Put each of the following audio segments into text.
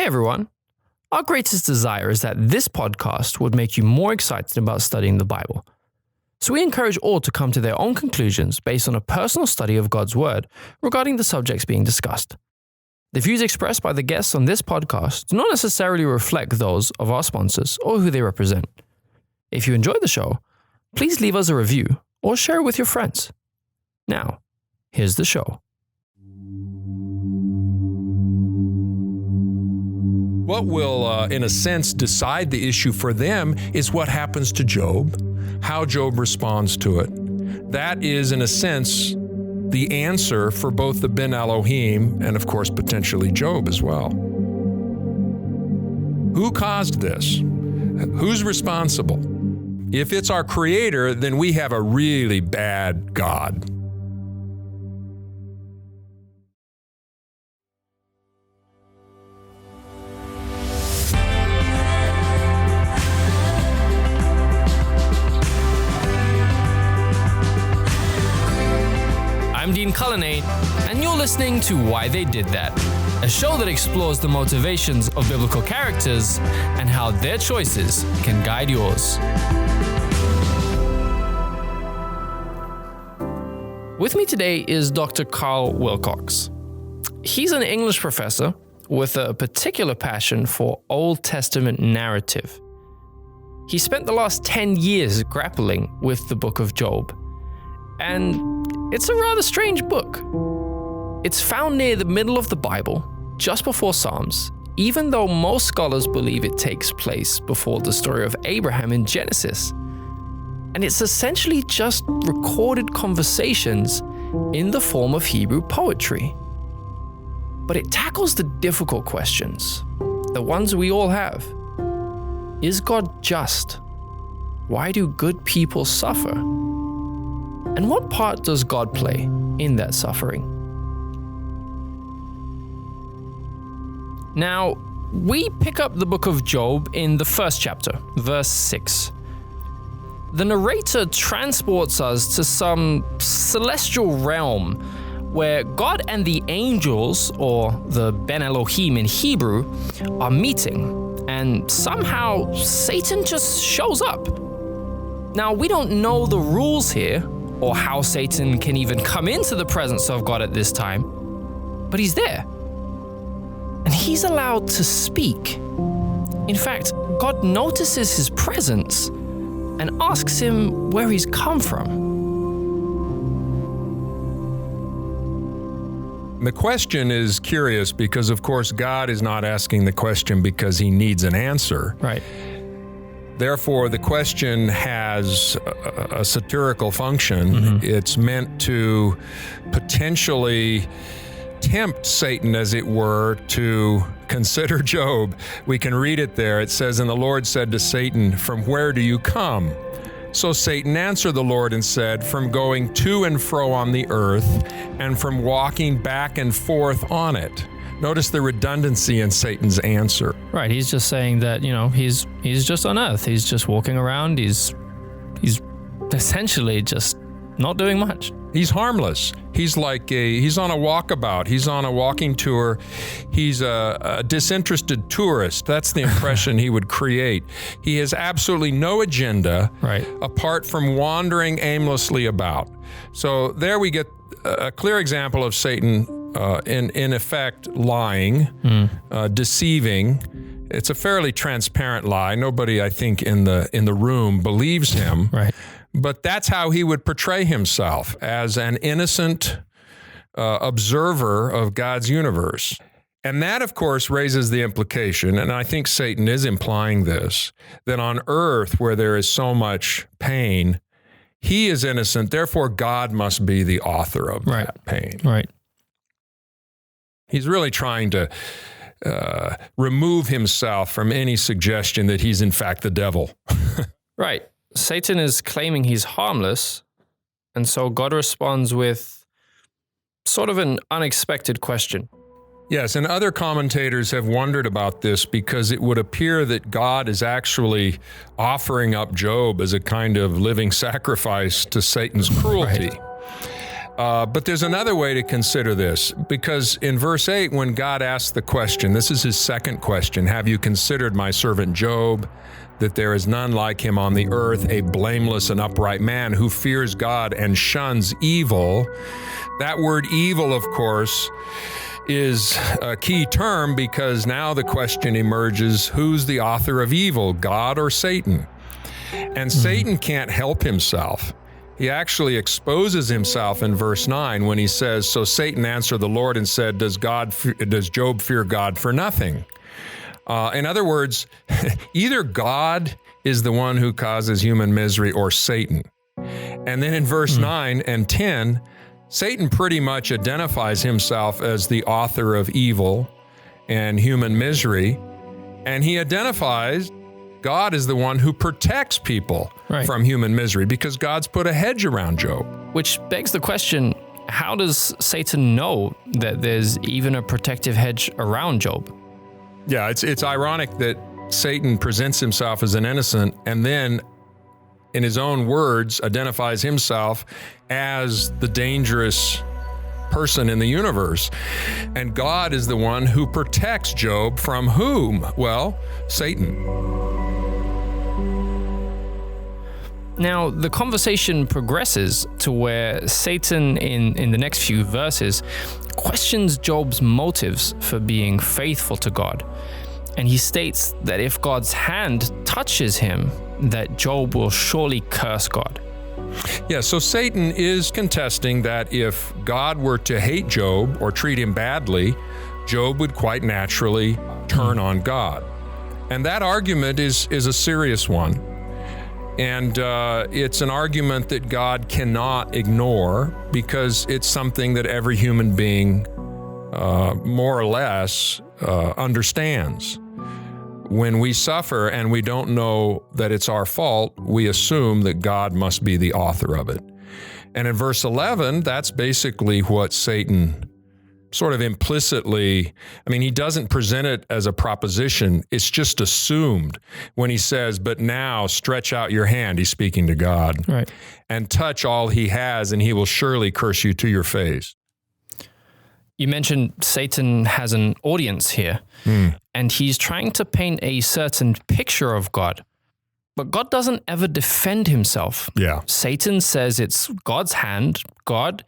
everyone. Our greatest desire is that this podcast would make you more excited about studying the Bible. So we encourage all to come to their own conclusions based on a personal study of God's Word regarding the subjects being discussed. The views expressed by the guests on this podcast do not necessarily reflect those of our sponsors or who they represent. If you enjoy the show, please leave us a review or share it with your friends. Now, here's the show. What will, in a sense, decide the issue for them is what happens to Job, how Job responds to it. That is, in a sense, the answer for both the Ben Elohim and, of course, potentially Job as well. Who caused this? Who's responsible? If it's our Creator, then we have a really bad God. I'm Dean Cullinane, and you're listening to Why They Did That, a show that explores the motivations of biblical characters and how their choices can guide yours. With me today is Dr. Karl Wilcox. He's an English professor with a particular passion for Old Testament narrative. He spent the last 10 years grappling with the book of Job, and it's a rather strange book. It's found near the middle of the Bible, just before Psalms, even though most scholars believe it takes place before the story of Abraham in Genesis. And it's essentially just recorded conversations in the form of Hebrew poetry. But it tackles the difficult questions, the ones we all have. Is God just? Why do good people suffer? And what part does God play in that suffering? Now, we pick up the book of Job in the first chapter, verse 6. The narrator transports us to some celestial realm where God and the angels, or the Ben Elohim in Hebrew, are meeting, and somehow Satan just shows up. Now, we don't know the rules here, or how Satan can even come into the presence of God at this time, but he's there. And he's allowed to speak. In fact, God notices his presence and asks him where he's come from. The question is curious because, of course, God is not asking the question because he needs an answer. Right. Therefore, the question has a satirical function. Mm-hmm. It's meant to potentially tempt Satan, as it were, to consider Job. We can read it there. It says, "And the Lord said to Satan, 'From where do you come?' So Satan answered the Lord and said, 'From going to and fro on the earth, and from walking back and forth on it.'" Notice the redundancy in Satan's answer. Right, he's just saying that, he's just on earth. He's just walking around. He's essentially just not doing much. He's harmless. He's on a walkabout. He's on a walking tour. He's a disinterested tourist. That's the impression he would create. He has absolutely no agenda, right, apart from wandering aimlessly about. So there we get a clear example of Satan in effect lying, deceiving. It's a fairly transparent lie. Nobody, I think, in the room believes him. Right. But that's how he would portray himself, as an innocent observer of God's universe. And that, of course, raises the implication, and I think Satan is implying this, that on earth where there is so much pain, he is innocent, therefore God must be the author of that pain. Right. He's really trying to remove himself from any suggestion that he's in fact the devil. Right. Satan is claiming he's harmless, and so God responds with sort of an unexpected question. Yes, and other commentators have wondered about this because it would appear that God is actually offering up Job as a kind of living sacrifice to Satan's cruelty. Right. But there's another way to consider this, because in verse 8, when God asks the question, this is his second question, have you considered my servant Job, that there is none like him on the earth, a blameless and upright man who fears God and shuns evil? That word evil, of course, is a key term, because now the question emerges, who's the author of evil, God or Satan? And Satan can't help himself. He actually exposes himself in verse 9 when he says, so Satan answered the Lord and said, does Job fear God for nothing? In other words, either God is the one who causes human misery or Satan. And then in verse 9 and 10, Satan pretty much identifies himself as the author of evil and human misery, and he identifies God is the one who protects people from human misery, because God's put a hedge around Job. Which begs the question, how does Satan know that there's even a protective hedge around Job? Yeah, it's ironic that Satan presents himself as an innocent and then, in his own words, identifies himself as the dangerous person in the universe. And God is the one who protects Job from whom? Well, Satan. Now, the conversation progresses to where Satan, in the next few verses, questions Job's motives for being faithful to God. And he states that if God's hand touches him, that Job will surely curse God. Yeah, so Satan is contesting that if God were to hate Job or treat him badly, Job would quite naturally turn on God. And that argument is a serious one. And it's an argument that God cannot ignore, because it's something that every human being, more or less, understands. When we suffer and we don't know that it's our fault, we assume that God must be the author of it. And in verse 11, that's basically what Satan sort of implicitly, he doesn't present it as a proposition. It's just assumed when he says, but now stretch out your hand, he's speaking to God, and touch all he has, and he will surely curse you to your face. You mentioned Satan has an audience here, and he's trying to paint a certain picture of God. But God doesn't ever defend himself. Yeah. Satan says it's God's hand. God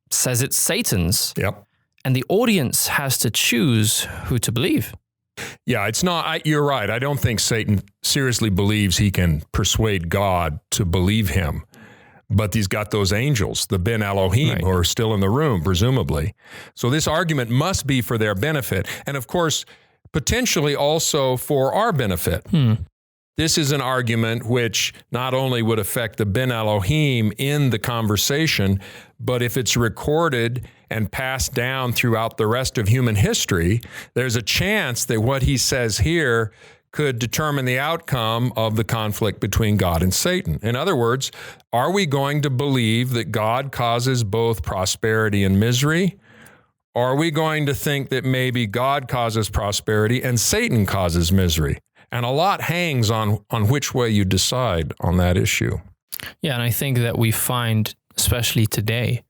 says it's Satan's. Yep. And the audience has to choose who to believe. Yeah, it's not, you're right. I don't think Satan seriously believes he can persuade God to believe him. But he's got those angels, the Ben Elohim, who are still in the room, presumably. So this argument must be for their benefit. And of course, potentially also for our benefit. This is an argument which not only would affect the Ben Elohim in the conversation, but if it's recorded and passed down throughout the rest of human history, there's a chance that what he says here could determine the outcome of the conflict between God and Satan. In other words, are we going to believe that God causes both prosperity and misery? Or are we going to think that maybe God causes prosperity and Satan causes misery? And a lot hangs on which way you decide on that issue. Yeah, and I think that we find, especially today,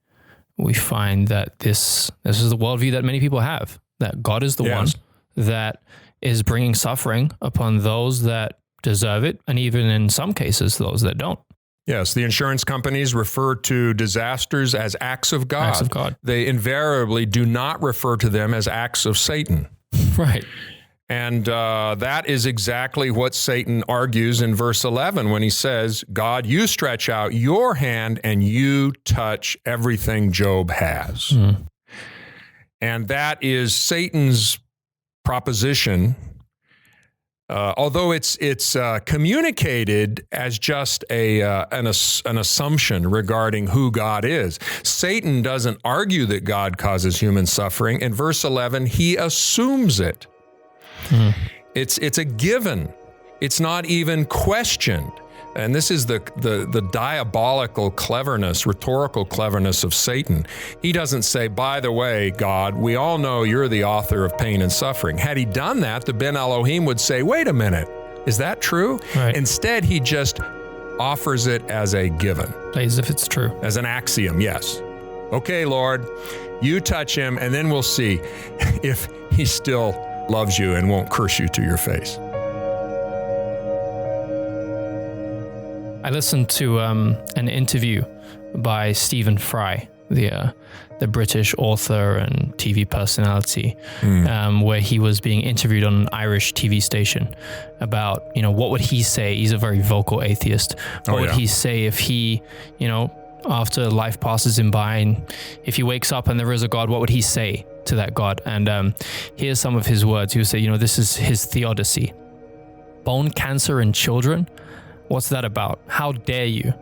we find that this is the worldview that many people have, that God is the one that is bringing suffering upon those that deserve it, and even in some cases, those that don't. Yes, the insurance companies refer to disasters as acts of God. Acts of God. They invariably do not refer to them as acts of Satan. Right. And that is exactly what Satan argues in verse 11 when he says, God, you stretch out your hand and you touch everything Job has. And that is Satan's proposition, although it's communicated as just an assumption regarding who God is. Satan doesn't argue that God causes human suffering. In verse 11, he assumes it. It's a given. It's not even questioned. And this is the diabolical cleverness, rhetorical cleverness of Satan. He doesn't say, by the way, God, we all know you're the author of pain and suffering. Had he done that, the Ben Elohim would say, wait a minute, is that true? Right. Instead, he just offers it as a given. As if it's true. As an axiom, yes. Okay, Lord, you touch him, and then we'll see if he still loves you and won't curse you to your face. I listened to an interview by Stephen Fry, the British author and TV personality, where he was being interviewed on an Irish TV station about, what would he say? He's a very vocal atheist. What would he say if he, after life passes him by, and if he wakes up and there is a God, what would he say to that God? And here's some of his words. He would say, this is his theodicy. Bone cancer in children? What's that about? How dare you?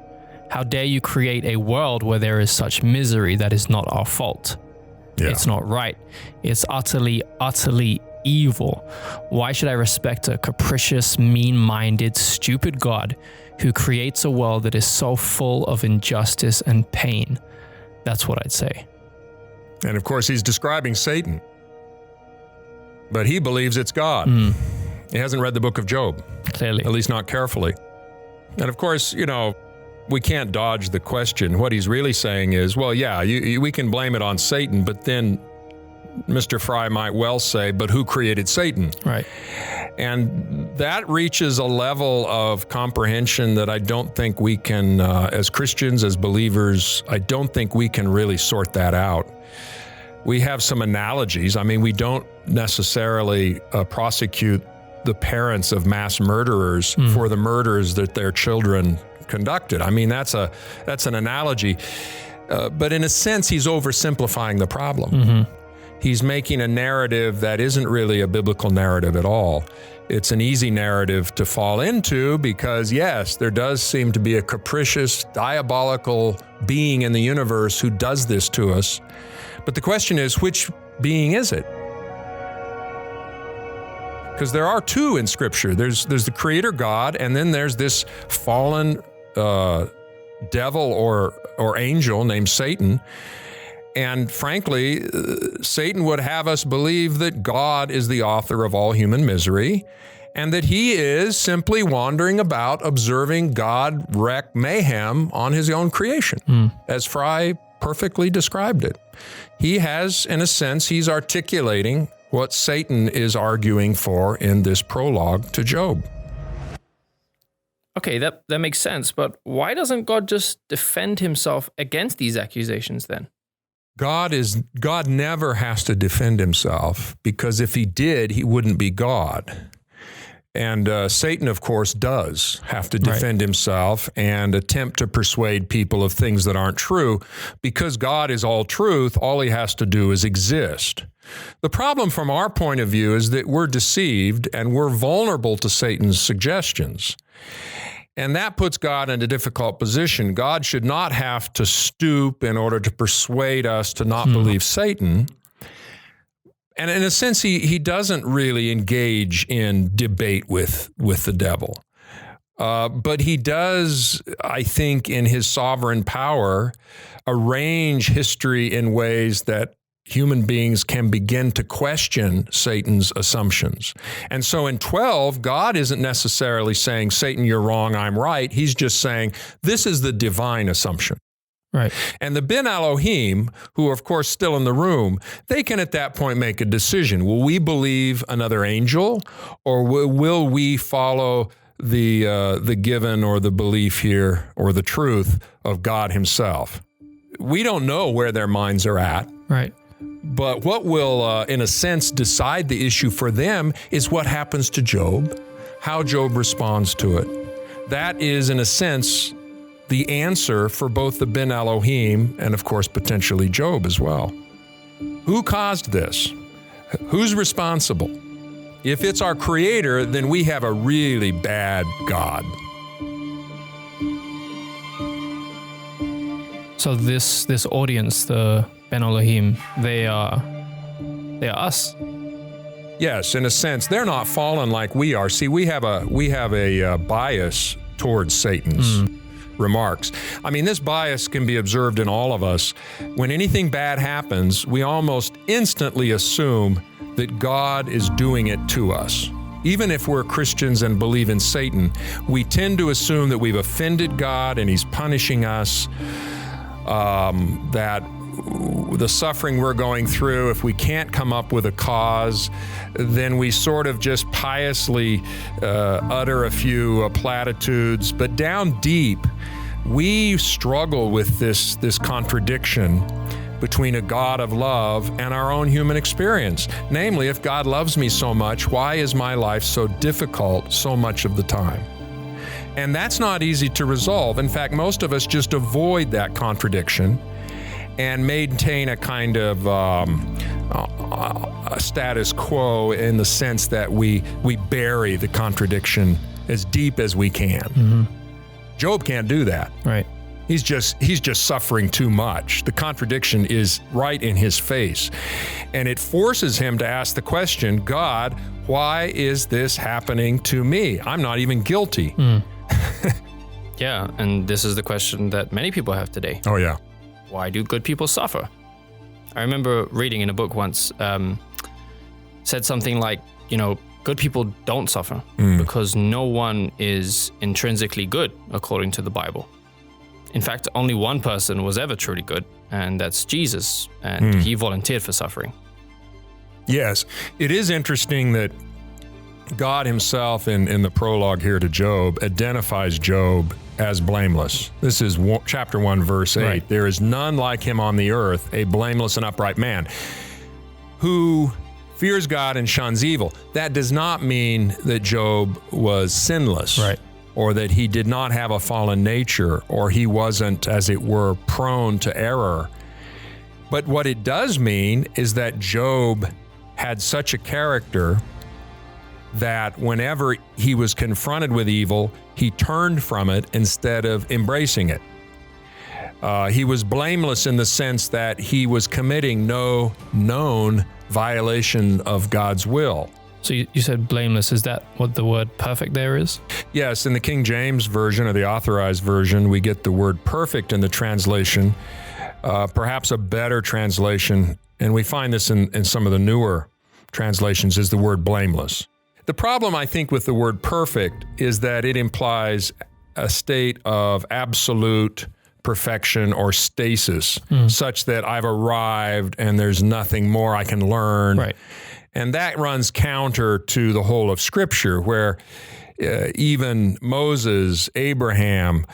How dare you create a world where there is such misery that is not our fault? Yeah. It's not right. It's utterly, utterly evil. Why should I respect a capricious, mean-minded, stupid God who creates a world that is so full of injustice and pain? That's what I'd say. And of course, he's describing Satan. But he believes it's God. He hasn't read the book of Job. Clearly. At least not carefully. And of course, we can't dodge the question. What he's really saying is, well, yeah, we can blame it on Satan, but then Mr. Fry might well say, but who created Satan? Right. And that reaches a level of comprehension that I don't think we can, as Christians, as believers, I don't think we can really sort that out. We have some analogies. I mean, we don't necessarily prosecute the parents of mass murderers for the murders that their children conducted. I mean, that's an analogy. But in a sense, he's oversimplifying the problem. He's making a narrative that isn't really a biblical narrative at all. It's an easy narrative to fall into because, yes, there does seem to be a capricious, diabolical being in the universe who does this to us. But the question is, which being is it? Because there are two in Scripture. There's the Creator God, and then there's this fallen devil or angel named Satan. And frankly, Satan would have us believe that God is the author of all human misery and that he is simply wandering about observing God wreak mayhem on his own creation, as Fry perfectly described it. He has, in a sense, he's articulating what Satan is arguing for in this prologue to Job. Okay, that makes sense, but why doesn't God just defend himself against these accusations then? God never has to defend himself, because if he did, he wouldn't be God. And Satan, of course, does have to defend himself and attempt to persuade people of things that aren't true. Because God is all truth, all he has to do is exist. The problem from our point of view is that we're deceived and we're vulnerable to Satan's suggestions. And that puts God in a difficult position. God should not have to stoop in order to persuade us to not believe Satan. And in a sense, he doesn't really engage in debate with the devil. But he does, I think, in his sovereign power, arrange history in ways that human beings can begin to question Satan's assumptions. And so in 12, God isn't necessarily saying, Satan, you're wrong, I'm right. He's just saying, this is the divine assumption. Right. And the Ben Elohim, who are of course still in the room, they can at that point make a decision. Will we believe another angel, or will we follow the given or the belief here or the truth of God himself? We don't know where their minds are at. Right. But what will, in a sense, decide the issue for them is what happens to Job, how Job responds to it. That is, in a sense, the answer for both the Ben Elohim and, of course, potentially Job as well. Who caused this? Who's responsible? If it's our Creator, then we have a really bad God. So this audience, the Ben Elohim, they are us. Yes, in a sense, they're not fallen like we are. See, we have a bias towards Satan's remarks. I mean, this bias can be observed in all of us. When anything bad happens, we almost instantly assume that God is doing it to us. Even if we're Christians and believe in Satan, we tend to assume that we've offended God and he's punishing us, that the suffering we're going through, if we can't come up with a cause, then we sort of just piously utter a few platitudes. But down deep, we struggle with this contradiction between a God of love and our own human experience. Namely, if God loves me so much, why is my life so difficult so much of the time? And that's not easy to resolve. In fact, most of us just avoid that contradiction and maintain a kind of a status quo in the sense that we bury the contradiction as deep as we can. Mm-hmm. Job can't do that. Right. He's just suffering too much. The contradiction is right in his face. And it forces him to ask the question, God, why is this happening to me? I'm not even guilty. Yeah, and this is the question that many people have today. Oh, yeah. Why do good people suffer? I remember reading in a book once, said something like, good people don't suffer because no one is intrinsically good according to the Bible. In fact, only one person was ever truly good, and that's Jesus, and he volunteered for suffering. Yes, it is interesting that God himself in the prologue here to Job identifies Job as blameless. This is chapter 1, verse 8. Right. There is none like him on the earth, a blameless and upright man, who fears God and shuns evil. That does not mean that Job was sinless. Right. Or that he did not have a fallen nature, or he wasn't, as it were, prone to error. But what it does mean is that Job had such a character that whenever he was confronted with evil, he turned from it instead of embracing it. He was blameless in the sense that he was committing no known violation of God's will. So you said blameless. Is that what the word perfect there is? Yes, in the King James Version or the Authorized Version, we get the word perfect in the translation. Perhaps a better translation, and we find this in some of the newer translations, is the word blameless. The problem, I think, with the word perfect is that it implies a state of absolute perfection or stasis, such that I've arrived and there's nothing more I can learn. Right. And that runs counter to the whole of Scripture, where even Moses, Abraham,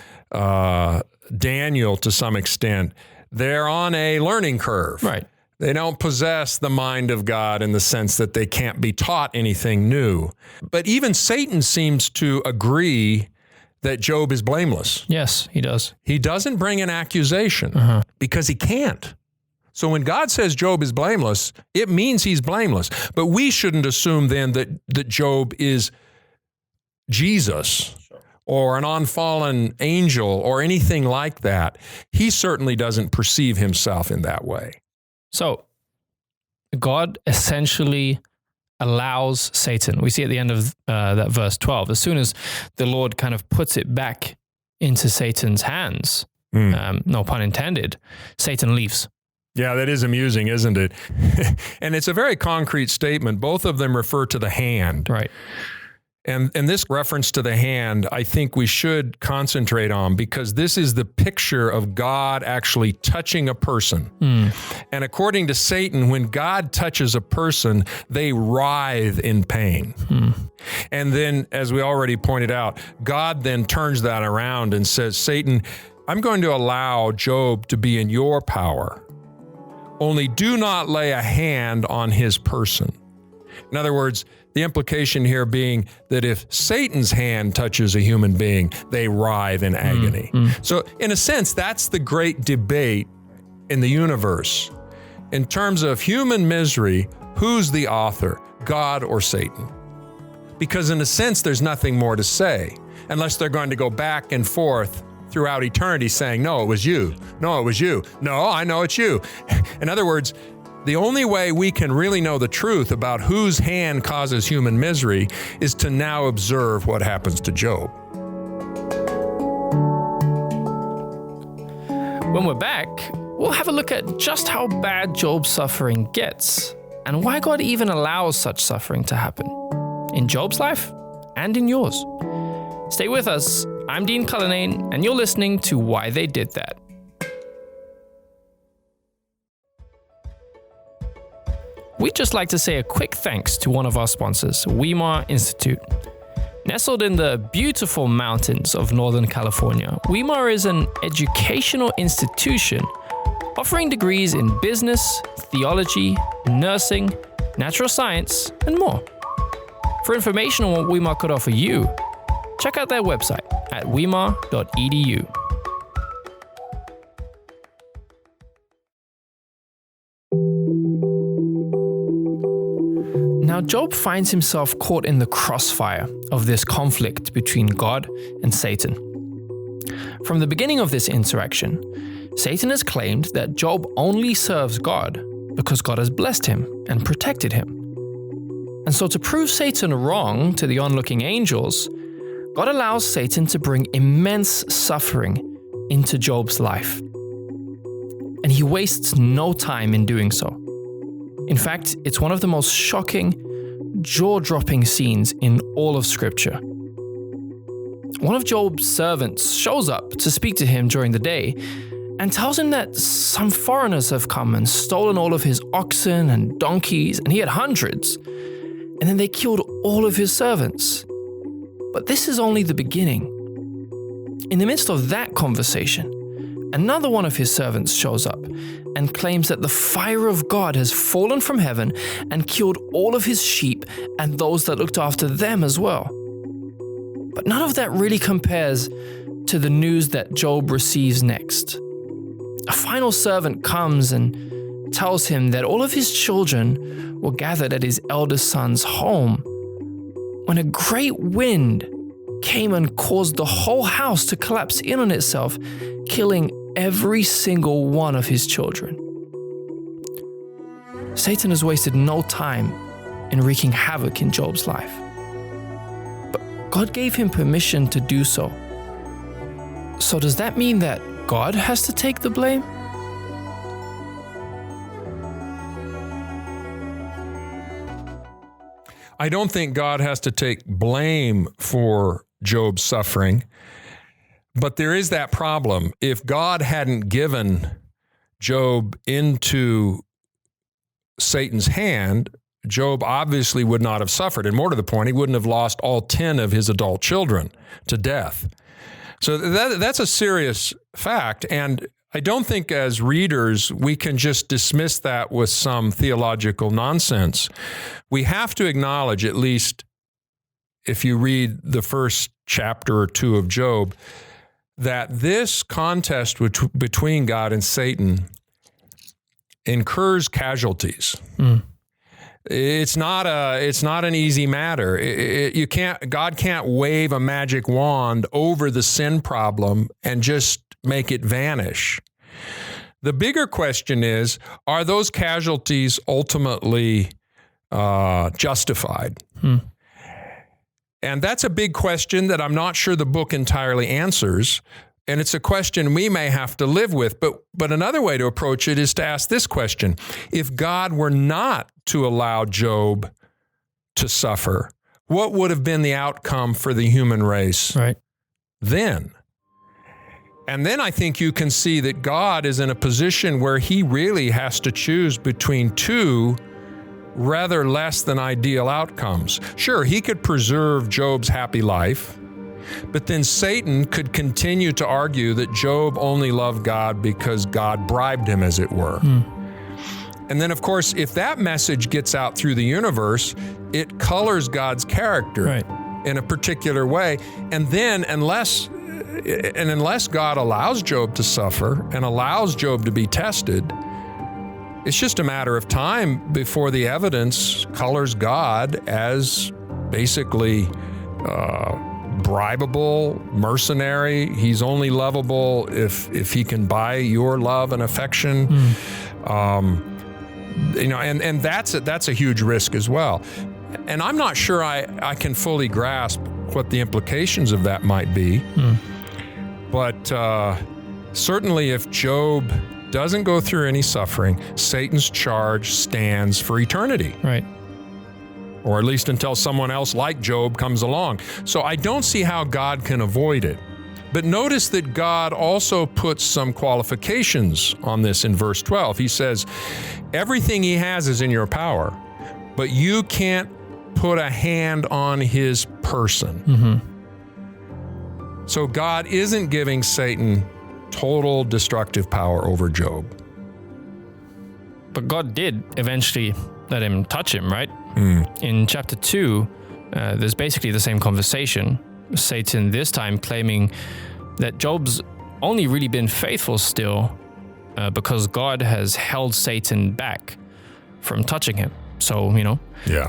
Daniel, to some extent, they're on a learning curve. Right. They don't possess the mind of God in the sense that they can't be taught anything new. But even Satan seems to agree that Job is blameless. Yes, he does. He doesn't bring an accusation because he can't. So when God says Job is blameless, it means he's blameless. But we shouldn't assume then that Job is Jesus or an unfallen angel or anything like that. He certainly doesn't perceive himself in that way. So God essentially allows Satan. We see at the end of that verse 12, as soon as the Lord kind of puts it back into Satan's hands, no pun intended, Satan leaves. Yeah, that is amusing, isn't it? And it's a very concrete statement. Both of them refer to the hand. Right. And this reference to the hand, I think we should concentrate on, because this is the picture of God actually touching a person. And according to Satan, when God touches a person, they writhe in pain. And then, as we already pointed out, God then turns that around and says, Satan, I'm going to allow Job to be in your power. Only do not lay a hand on his person. In other words, the implication here being that if Satan's hand touches a human being, they writhe in agony. So in a sense, that's the great debate in the universe. In terms of human misery, who's the author, God or Satan? Because in a sense, there's nothing more to say, unless they're going to go back and forth throughout eternity saying, no, it was you. No, it was you. No, I know it's you. In other words, the only way we can really know the truth about whose hand causes human misery is to now observe what happens to Job. When we're back, we'll have a look at just how bad Job's suffering gets and why God even allows such suffering to happen in Job's life and in yours. Stay with us. I'm Dean Cullinane, and you're listening to Why They Did That. we'd just like to say a quick thanks to one of our sponsors, Weimar Institute. Nestled in the beautiful mountains of Northern California, Weimar is an educational institution offering degrees in business, theology, nursing, natural science, and more. For information on what Weimar could offer you, check out their website at weimar.edu. Now, Job finds himself caught in the crossfire of this conflict between God and Satan. From the beginning of this interaction, Satan has claimed that Job only serves God because God has blessed him and protected him. And so to prove Satan wrong to the onlooking angels, God allows Satan to bring immense suffering into Job's life. And he wastes no time in doing so. In fact, it's one of the most shocking, jaw-dropping scenes in all of Scripture. One of Job's servants shows up to speak to him during the day and tells him that some foreigners have come and stolen all of his oxen and donkeys, and he had hundreds, and then they killed all of his servants. But this is only the beginning. In the midst of that conversation, another one of his servants shows up and claims that the fire of God has fallen from heaven and killed all of his sheep and those that looked after them as well. But none of that really compares to the news that Job receives next. A final servant comes and tells him that all of his children were gathered at his eldest son's home when a great wind came and caused the whole house to collapse in on itself, killing every single one of his children. Satan has wasted no time in wreaking havoc in Job's life. But God gave him permission to do so. So does that mean that God has to take the blame? I don't think God has to take blame for Job's suffering. But there is that problem. If God hadn't given Job into Satan's hand, Job obviously would not have suffered. And more to the point, he wouldn't have lost all 10 of his adult children to death. So that's a serious fact. And I don't think as readers, we can just dismiss that with some theological nonsense. We have to acknowledge, at least if you read the first chapter or two of Job, that this contest between God and Satan incurs casualties. It's not an easy matter. God can't wave a magic wand over the sin problem and just make it vanish. The bigger question is, are those casualties ultimately justified? And that's a big question that I'm not sure the book entirely answers. And it's a question we may have to live with. But another way to approach it is to ask this question. If God were not to allow Job to suffer, what would have been the outcome for the human race then? And then I think you can see that God is in a position where he really has to choose between two rather less than ideal outcomes. Sure, he could preserve Job's happy life, but then Satan could continue to argue that Job only loved God because God bribed him, as it were. And then, of course, if that message gets out through the universe, it colors God's character in a particular way. And then, unless God allows Job to suffer and allows Job to be tested, it's just a matter of time before the evidence colors God as basically bribable, mercenary. He's only lovable if he can buy your love and affection. And that's a huge risk as well. And I'm not sure I can fully grasp what the implications of that might be. But certainly if Job doesn't go through any suffering, Satan's charge stands for eternity. Or at least until someone else like Job comes along. So I don't see how God can avoid it. But notice that God also puts some qualifications on this in verse 12. He says, everything he has is in your power, but you can't put a hand on his person. So God isn't giving Satan total destructive power over Job. But God did eventually let him touch him, right? In chapter 2, there's basically the same conversation. Satan this time claiming that Job's only really been faithful still because God has held Satan back from touching him. So,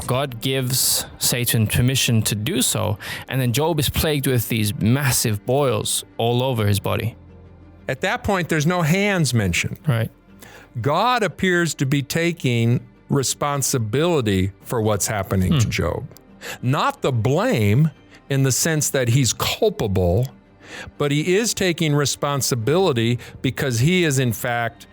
God gives Satan permission to do so, and then Job is plagued with these massive boils all over his body. At that point, there's no hands mentioned. Right. God appears to be taking responsibility for what's happening to Job. Not the blame in the sense that he's culpable, but he is taking responsibility because he is, in fact,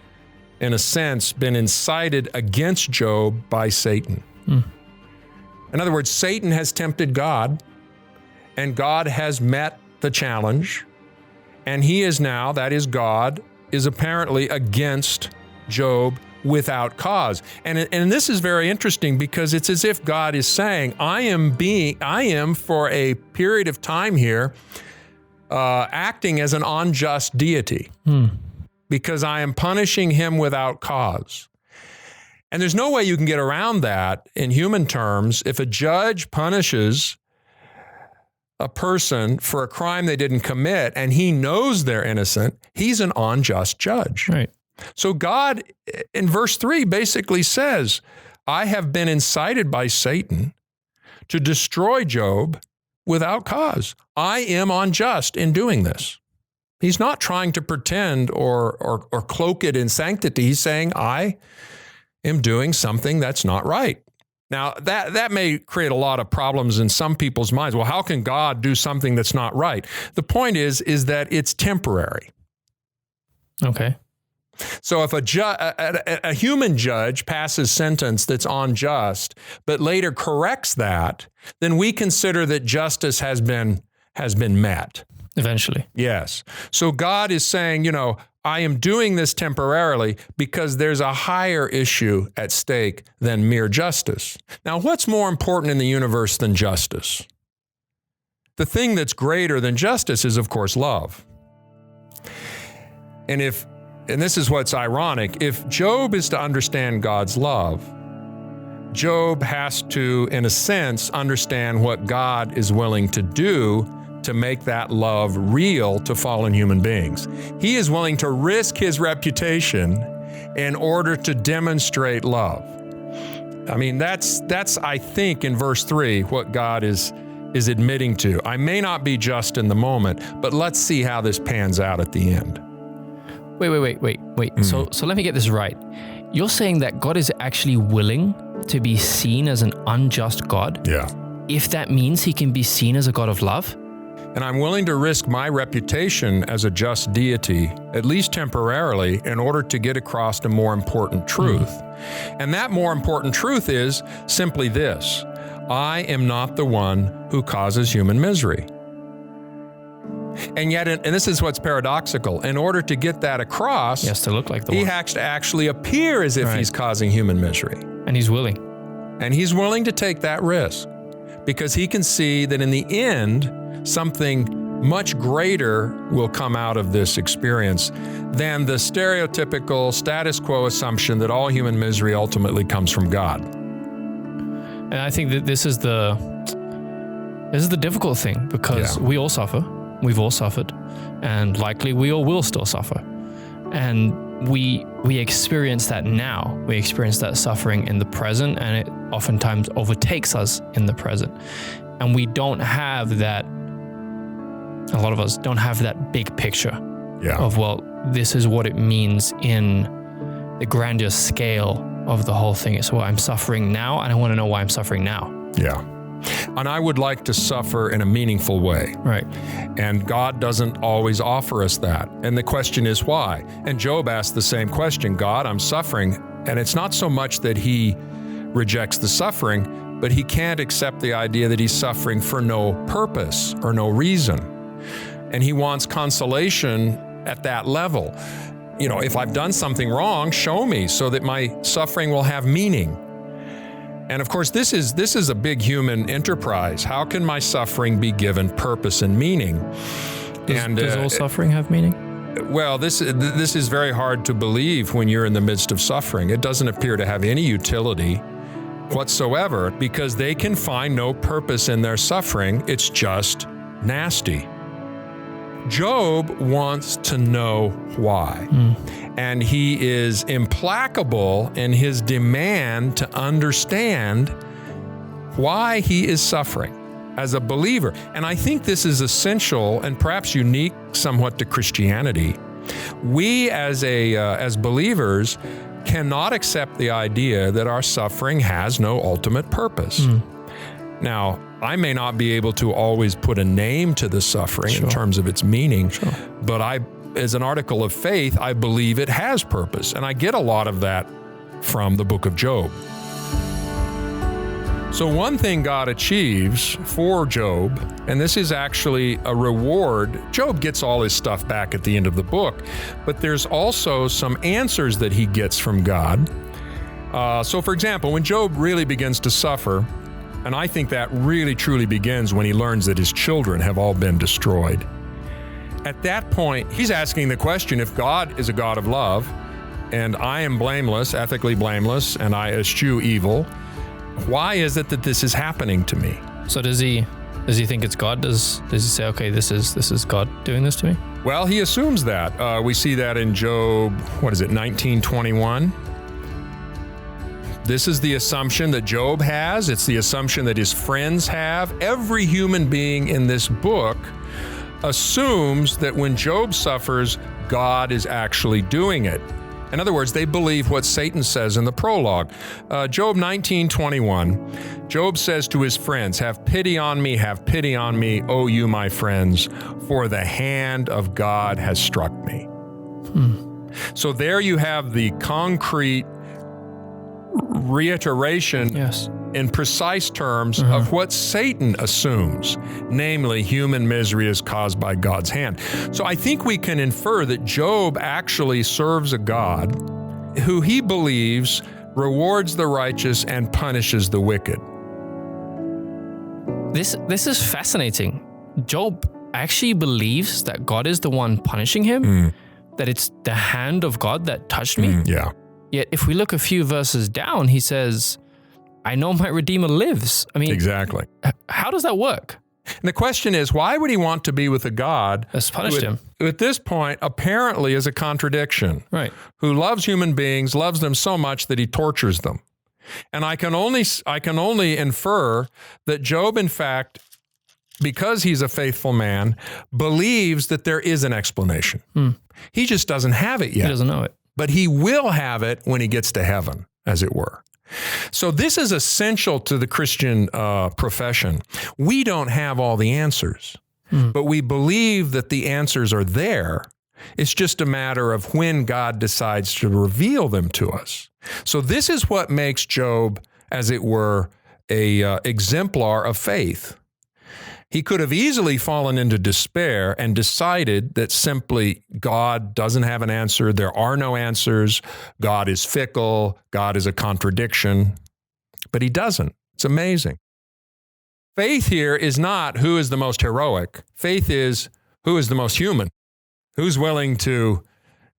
in a sense, been incited against Job by Satan. In other words, Satan has tempted God, and God has met the challenge, and he is now, that is God, is apparently against Job without cause. And this is very interesting because it's as if God is saying, I am for a period of time here acting as an unjust deity because I am punishing him without cause. And there's no way you can get around that in human terms. If a judge punishes a person for a crime they didn't commit and he knows they're innocent, he's an unjust judge. Right. So God, in verse 3, basically says, I have been incited by Satan to destroy Job without cause. I am unjust in doing this. He's not trying to pretend or cloak it in sanctity. He's saying, I am doing something that's not right. Now, that may create a lot of problems in some people's minds. Well, how can God do something that's not right? The point is that it's temporary. Okay. So if a human judge passes sentence that's unjust, but later corrects that, then we consider that justice has been met. Eventually. Yes. So God is saying, I am doing this temporarily because there's a higher issue at stake than mere justice. Now, what's more important in the universe than justice? The thing that's greater than justice is, of course, love. And this is what's ironic, if Job is to understand God's love, Job has to, in a sense, understand what God is willing to do to make that love real to fallen human beings. He is willing to risk his reputation in order to demonstrate love. I mean, that's I think, in verse 3, what God is admitting to. I may not be just in the moment, but let's see how this pans out at the end. Wait. So let me get this right. You're saying that God is actually willing to be seen as an unjust God? Yeah. If that means he can be seen as a God of love? And I'm willing to risk my reputation as a just deity, at least temporarily, in order to get across a more important truth. And that more important truth is simply this: I am not the one who causes human misery. And yet, and this is what's paradoxical, in order to get that across, He has to look like the he one. has to actually appear as if he's causing human misery. And he's willing. And he's willing to take that risk because he can see that in the end, something much greater will come out of this experience than the stereotypical status quo assumption that all human misery ultimately comes from God. And I think that this is the difficult thing because we all suffer. We've all suffered, and likely we all will still suffer. And we experience that now. We experience that suffering in the present, and it oftentimes overtakes us in the present. And we don't have that, a lot of us don't have that big picture of, well, this is what it means in the grandiose scale of the whole thing. So I'm suffering now, and I want to know why I'm suffering now. Yeah. And I would like to suffer in a meaningful way. Right. And God doesn't always offer us that. And the question is why? And Job asked the same question: God, I'm suffering. And it's not so much that he rejects the suffering, but he can't accept the idea that he's suffering for no purpose or no reason. and he wants consolation at that level. You know, if I've done something wrong, show me so that my suffering will have meaning. And of course, this is a big human enterprise. How can my suffering be given purpose and meaning? Does all suffering have meaning? Well, this is very hard to believe when you're in the midst of suffering. It doesn't appear to have any utility whatsoever because they can find no purpose in their suffering. It's just nasty. Job wants to know why. And he is implacable in his demand to understand why he is suffering as a believer. And I think this is essential and perhaps unique somewhat to Christianity. We as believers cannot accept the idea that our suffering has no ultimate purpose. Now, I may not be able to always put a name to the suffering in terms of its meaning, but as an article of faith, I believe it has purpose. And I get a lot of that from the book of Job. So one thing God achieves for Job, and this is actually a reward, Job gets all his stuff back at the end of the book, but there's also some answers that he gets from God. So for example, when Job really begins to suffer, and I think that really truly begins when he learns that his children have all been destroyed. At that point, he's asking the question, if God is a God of love, and I am blameless, ethically blameless, and I eschew evil, why is it that this is happening to me? So does he think it's God? Does he say, okay, this is God doing this to me? Well, he assumes that. We see that in Job, 19:21. This is the assumption that Job has. It's the assumption that his friends have. Every human being in this book assumes that when Job suffers, God is actually doing it. In other words, they believe what Satan says in the prologue. Job 19:21, Job says to his friends, have pity on me, O you my friends, for the hand of God has struck me. So there you have the concrete reiteration in precise terms of what Satan assumes, namely human misery is caused by God's hand. So I think we can infer that Job actually serves a God who he believes rewards the righteous and punishes the wicked. This is fascinating. Job actually believes that God is the one punishing him, that it's the hand of God that touched me. Yet if we look a few verses down, he says, I know my Redeemer lives. I mean, exactly. How does that work? And the question is, why would he want to be with a God that's punished him? Who at this point apparently is a contradiction, right? Who loves human beings, loves them so much that he tortures them. And I can only infer that Job, in fact, because he's a faithful man, believes that there is an explanation. He just doesn't have it yet. He doesn't know it. But he will have it when he gets to heaven, as it were. So this is essential to the Christian profession. We don't have all the answers, but we believe that the answers are there. It's just a matter of when God decides to reveal them to us. So this is what makes Job, as it were, a exemplar of faith. He could have easily fallen into despair and decided that simply God doesn't have an answer, there are no answers, God is fickle, God is a contradiction, but he doesn't. It's amazing. Faith here is not who is the most heroic. Faith is who is the most human, who's willing to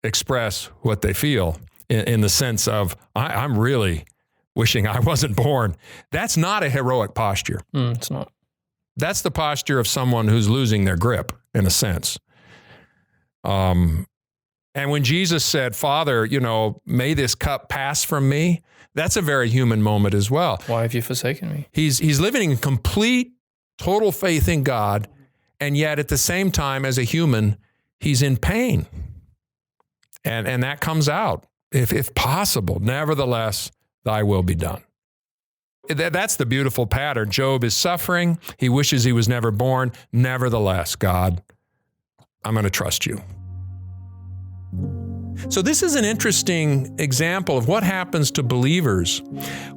express what they feel in the sense of, I'm really wishing I wasn't born. That's not a heroic posture. It's not. That's the posture of someone who's losing their grip, in a sense. And when Jesus said, Father, may this cup pass from me, that's a very human moment as well. Why have you forsaken me? He's living in complete, total faith in God, and yet at the same time, as a human, he's in pain. And that comes out, if possible. Nevertheless, thy will be done. That's the beautiful pattern. Job is suffering. He wishes he was never born. Nevertheless, God, I'm going to trust you. So this is an interesting example of what happens to believers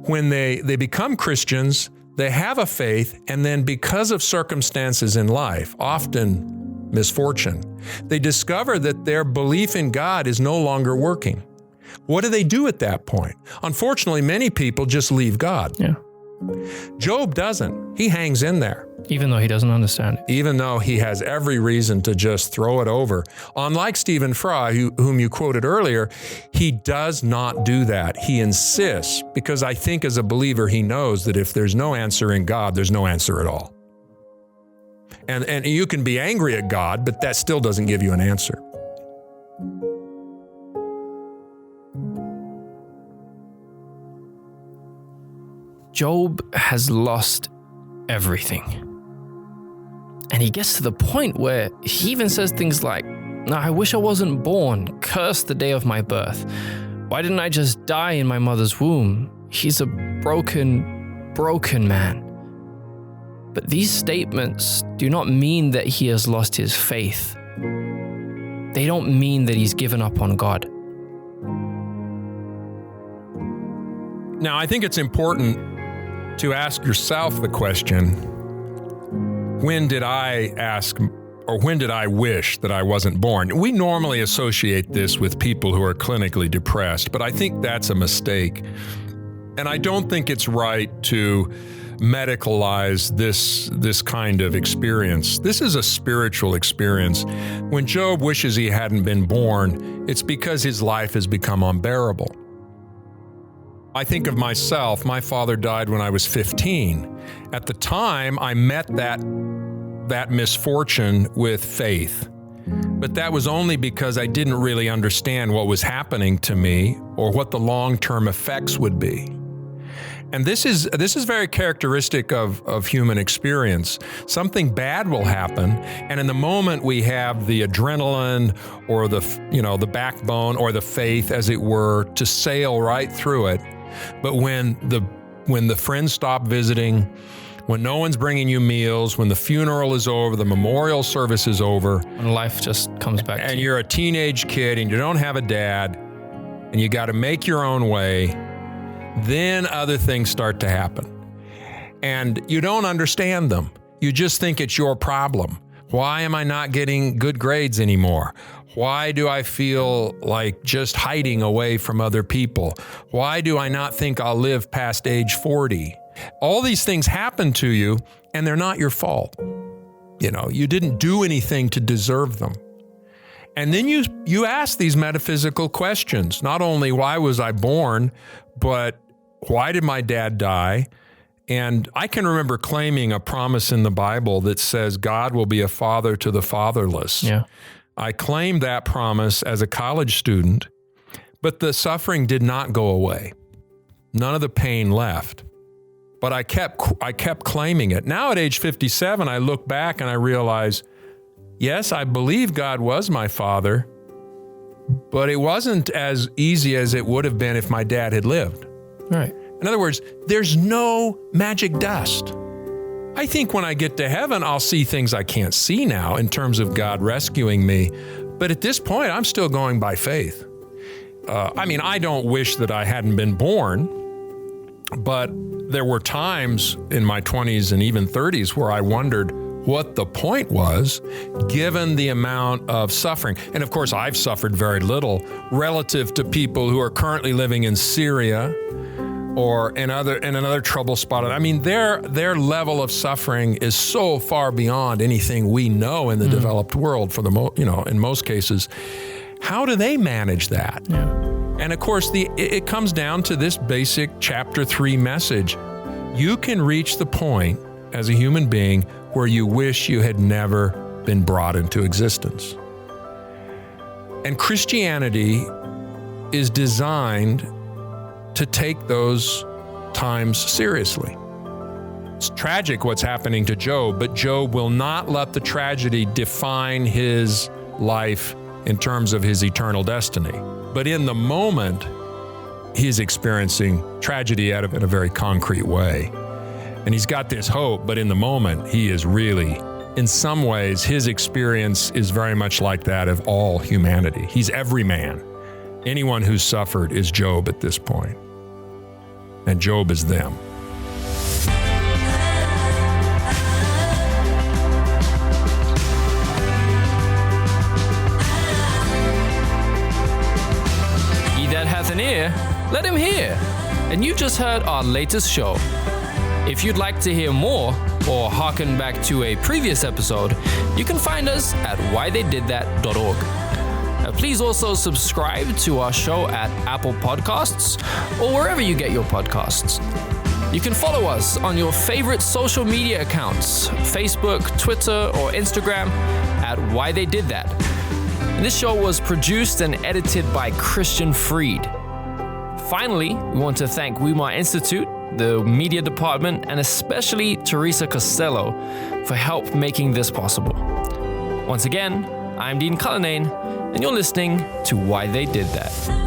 when they become Christians, they have a faith, and then because of circumstances in life, often misfortune. They discover that their belief in God is no longer working. What do they do at that point? Unfortunately, many people just leave God. Yeah. Job doesn't. He hangs in there. Even though he doesn't understand it. Even though he has every reason to just throw it over. Unlike Stephen Fry, whom you quoted earlier, he does not do that. He insists, because I think as a believer, he knows that if there's no answer in God, there's no answer at all. And you can be angry at God, but that still doesn't give you an answer. Job has lost everything. And he gets to the point where he even says things like, I wish I wasn't born, curse the day of my birth. Why didn't I just die in my mother's womb? He's a broken man. But these statements do not mean that he has lost his faith. They don't mean that he's given up on God. Now, I think it's important to ask yourself the question, when did I ask, or when did I wish that I wasn't born? We normally associate this with people who are clinically depressed, but I think that's a mistake. And I don't think it's right to medicalize this kind of experience. This is a spiritual experience. When Job wishes he hadn't been born, it's because his life has become unbearable. I think of myself. My father died when I was 15. At the time, I met that misfortune with faith. But that was only because I didn't really understand what was happening to me or what the long-term effects would be. And this is very characteristic of human experience. Something bad will happen, and in the moment we have the adrenaline or the backbone or the faith, as it were, to sail right through it. But when the friends stop visiting, when no one's bringing you meals, when the funeral is over, the memorial service is over, and life just comes back and you're a teenage kid and you don't have a dad and you got to make your own way, then other things start to happen. And you don't understand them. You just think it's your problem. Why am I not getting good grades anymore? Why do I feel like just hiding away from other people? Why do I not think I'll live past age 40? All these things happen to you, and they're not your fault. You didn't do anything to deserve them. And then you ask these metaphysical questions. Not only why was I born, but why did my dad die? And I can remember claiming a promise in the Bible that says God will be a father to the fatherless. Yeah. I claimed that promise as a college student, but the suffering did not go away. None of the pain left. But I kept claiming it. Now at age 57, I look back and I realize, yes, I believe God was my father, but it wasn't as easy as it would have been if my dad had lived. Right. In other words, there's no magic dust. I think when I get to heaven, I'll see things I can't see now in terms of God rescuing me. But at this point, I'm still going by faith. I don't wish that I hadn't been born, but there were times in my 20s and even 30s where I wondered what the point was, given the amount of suffering. And of course, I've suffered very little relative to people who are currently living in Syria or in another trouble spot. Their level of suffering is so far beyond anything we know in the developed world in most cases. How do they manage that? Yeah. And of course, it comes down to this basic chapter 3 message. You can reach the point as a human being where you wish you had never been brought into existence. And Christianity is designed to take those times seriously. It's tragic what's happening to Job, but Job will not let the tragedy define his life in terms of his eternal destiny. But in the moment, he's experiencing tragedy in a very concrete way. And he's got this hope, but in the moment, he is really, in some ways, his experience is very much like that of all humanity. He's every man. Anyone who's suffered is Job at this point. And Job is them. an ear, let him hear. And you just heard our latest show. If you'd like to hear more or harken back to a previous episode, you can find us at whytheydidthat.org. Please also subscribe to our show at Apple Podcasts or wherever you get your podcasts. You can follow us on your favorite social media accounts, Facebook, Twitter, or Instagram at Why They Did That. And this show was produced and edited by Christian Freed. Finally, we want to thank Weimar Institute, the media department, and especially Teresa Costello for help making this possible. Once again, I'm Dean Cullinane, and you're listening to Why They Did That.